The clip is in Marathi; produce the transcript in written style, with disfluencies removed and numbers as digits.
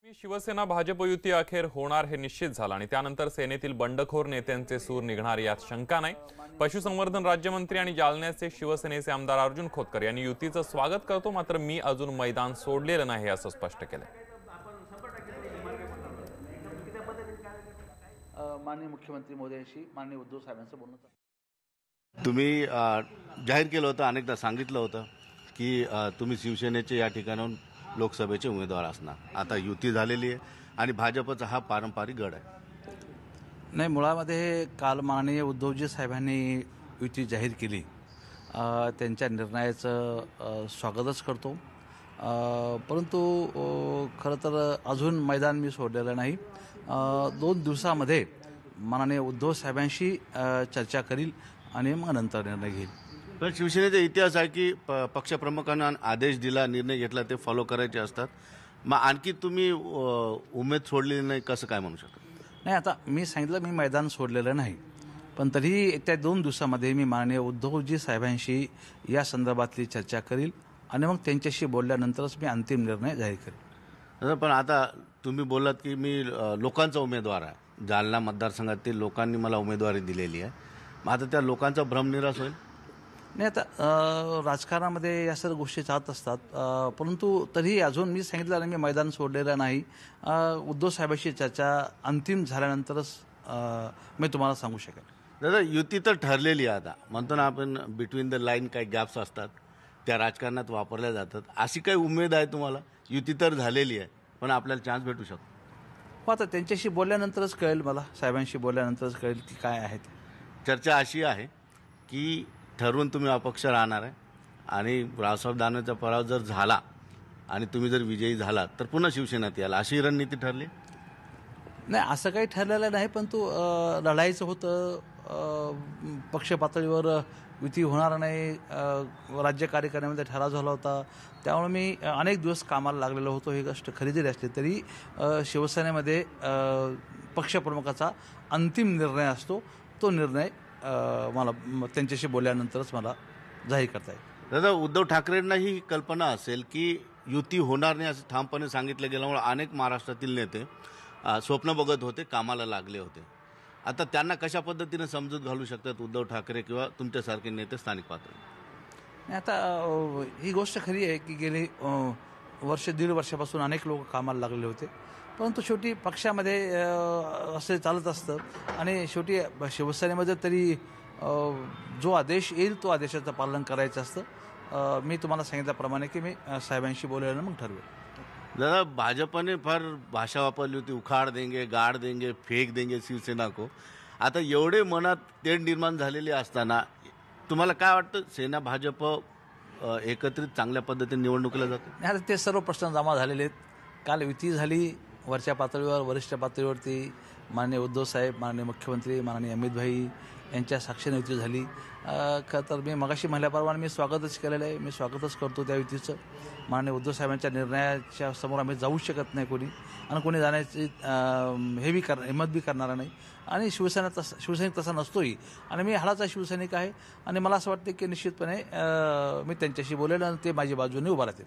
शिवसेना भाजप युती अखेर होणार हे निश्चित झालं आणि त्यानंतर सेनेतील बंडखोर नेत्यांचे सूर निघणार यात शंका नाही। पशुसंवर्धन राज्यमंत्री आणि जालन्याचे शिवसेनेचे आमदार अर्जुन खोतकर यांनी युतीचं स्वागत करतो, मात्र मी अजून मैदान सोडलेलं नाही असं स्पष्ट केलं। माननीय मुख्यमंत्री महोदयांशी माननीय उद्धव साहेबांचं बोलणं तुम्ही जाहीर केलं होतं, अनेकदा सांगितलं होतं की तुम्ही शिवसेनेचे या ठिकाणाहून लोकसभेचे उमेदवार असणार। आता युती झालेली आहे आणि भाजपचा हा पारंपरिक गड आहे। नाही, मुळामध्ये काल माननीय उद्धवजी साहेबांनी युती जाहीर केली, त्यांच्या निर्णयाचं स्वागतच करतो। परंतु खरं तर अजून मैदान मी सोडलेलं नाही। 2 दिवसामध्ये माननीय उद्धव साहेबांशी चर्चा करील आणि मग नंतर निर्णय घेईल। पण शिवसेनेचा इतिहास आहे की पक्षप्रमुखांना आदेश दिला, निर्णय घेतला ते फॉलो करायचे असतात। मग आणखी तुम्ही उमेद सोडलेली नाही कसं काय म्हणू शकता? नाही, आता मी सांगितलं मी मैदान सोडलेलं नाही, पण तरीही त्या 2 दिवसामध्ये मी माननीय उद्धवजी साहेबांशी या संदर्भातली चर्चा करील आणि मग त्यांच्याशी बोलल्यानंतरच मी अंतिम निर्णय जाहीर करेल। पण आता तुम्ही बोललात की मी लोकांचा उमेदवार आहे, जालना मतदारसंघातील लोकांनी मला उमेदवारी दिलेली आहे। मग आता त्या लोकांचा भ्रमनिरास होईल? नाही, आता राजकारणामध्ये या सर्व गोष्टी चालत असतात, परंतु तरीही अजून मी सांगितलं नाही मी मैदान सोडलेलं नाही। उद्धव साहेबांशी चर्चा अंतिम झाल्यानंतरच मी तुम्हाला सांगू शकेल। दादा, युती तर ठरलेली आहे, आता म्हणतो ना आपण बिटवीन द लाईन काही गॅप्स असतात त्या राजकारणात वापरल्या जातात। अशी काही उमेद आहे तुम्हाला? युती तर झालेली आहे पण आपल्याला चान्स भेटू शकतो? हो, आता त्यांच्याशी बोलल्यानंतरच कळेल, मला साहेबांशी बोलल्यानंतरच कळेल की काय आहे ते। चर्चा अशी आहे की ठरवून तुम्ही अपक्ष राहणार आहे आणि रावसाहेब दानवेचा पराभव जर झाला आणि तुम्ही जर विजयी झाला तर पुन्हा शिवसेनेत याल, अशी रणनीती ठरली? नाही, असं काही ठरलेलं नाही, पण तो लढाईचं होतं। पक्ष पातळीवर युती होणार नाही, राज्य कार्यकारिणीमध्ये ठराव झाला होता, त्यामुळे मी अनेक दिवस कामाला लागलेलो होतो। ही गोष्ट खरी जरी असली तरी शिवसेनेमध्ये पक्षप्रमुखाचा अंतिम निर्णय असतो, तो निर्णय मला त्यांच्याशी बोलल्यानंतरच मला जाहीर करता येईल। दादा, उद्धव ठाकरेंना ही कल्पना असेल की युती होणार नाही असं ठामपणे सांगितलं गेल्यामुळे अनेक महाराष्ट्रातील नेते स्वप्न बघत होते, कामाला लागले होते। आता त्यांना कशा पद्धतीने समजूत घालू शकतात उद्धव ठाकरे किंवा तुमच्यासारखे नेते स्थानिक पातळीवर? आता ही गोष्ट खरी आहे की गेली वर्ष 1.5 वर्षापासून अनेक लोक कामाला लागलेले होते, परंतु शेवटी पक्षामध्ये असे चालत असतं आणि शेवटी शिवसेनेमध्ये तरी जो आदेश येईल तो आदेशाचं पालन करायचं असतं। मी तुम्हाला सांगितल्याप्रमाणे की मी साहेबांशी बोलायला मग ठरवेल। दादा, भाजपने फार भाषा वापरली होती, उखाड़ देंगे, गाड़ देंगे, फेक देंगे शिवसेना को। आता एवढे मनात तेढ निर्माण झालेली असताना तुम्हाला काय वाटतं, सेना भाजप एकत्रित चांगल्या पद्धतीने निवडणुकीला जाते? आता ते सर्व प्रश्न जमा झालेले आहेत। काल युती झाली वरच्या पातळीवर, वरिष्ठ पातळीवरती माननीय उद्धव साहेब, माननीय मुख्यमंत्री, माननीय अमित भाई यांच्या साक्षीने युती झाली। खरं तर मी मगाशी म्हणल्याप्रमाणे मी स्वागतच केलेलं आहे, मी स्वागतच करतो त्या युतीचं। माननीय उद्धव साहेबांच्या निर्णयाच्या समोर आम्ही जाऊ शकत नाही कोणी, आणि कोणी जाण्याची हिंमत बी करणारा नाही, आणि शिवसैनिक तसा नसतोही, आणि मी हाडाचा शिवसैनिक आहे, आणि मला असं वाटतं की निश्चितपणे मी त्यांच्याशी बोलेल आणि ते माझ्या बाजूने उभा राहतील।